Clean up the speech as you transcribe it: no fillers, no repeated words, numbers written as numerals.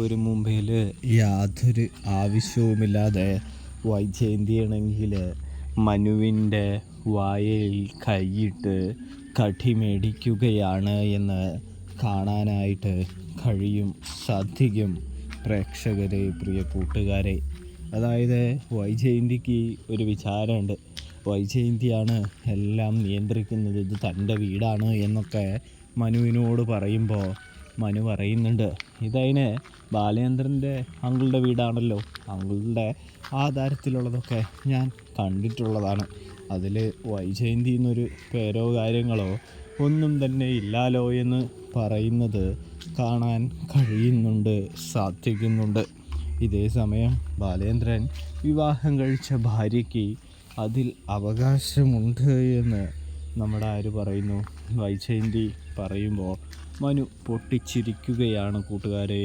ഒരു മുമ്പിൽ യാതൊരു ആവശ്യവുമില്ലാതെ വൈജയന്തിയാണെങ്കിൽ മനുവിൻ്റെ വായിൽ കൈയിട്ട് കടി മേടിക്കുകയാണ് എന്ന് കാണാനായിട്ട് സാധിക്കും പ്രേക്ഷകരെ, പ്രിയ കൂട്ടുകാരെ. അതായത് വൈജയന്തിക്ക് ഒരു വിചാരമുണ്ട്, വൈജയന്തിയാണ് എല്ലാം നിയന്ത്രിക്കുന്നത്, ഇത് തൻ്റെ വീടാണ് എന്നൊക്കെ മനുവിനോട് പറയുമ്പോൾ മനു പറയുന്നുണ്ട്, ഇതതിന് ബാലേന്ദ്രൻ്റെ അങ്കിളുടെ വീടാണല്ലോ, അങ്കിളുടെ ആധാരത്തിലുള്ളതൊക്കെ ഞാൻ കണ്ടിട്ടുള്ളതാണ്, അതിൽ വൈജയന്തി എന്നൊരു പേരോ കാര്യങ്ങളോ ഒന്നും തന്നെ ഇല്ലാലോ എന്ന് പറയുന്നത് കാണാൻ സാധിക്കുന്നുണ്ട്. ഇതേ സമയം ബാലേന്ദ്രൻ വിവാഹം കഴിച്ച ഭാര്യയ്ക്ക് അതിൽ അവകാശമുണ്ട് എന്ന് നമ്മുടെ പറയുന്നു, വൈജയന്തി പറയുമ്പോൾ മനു പൊട്ടിച്ചിരിക്കുകയാണ് കൂട്ടുകാരെ.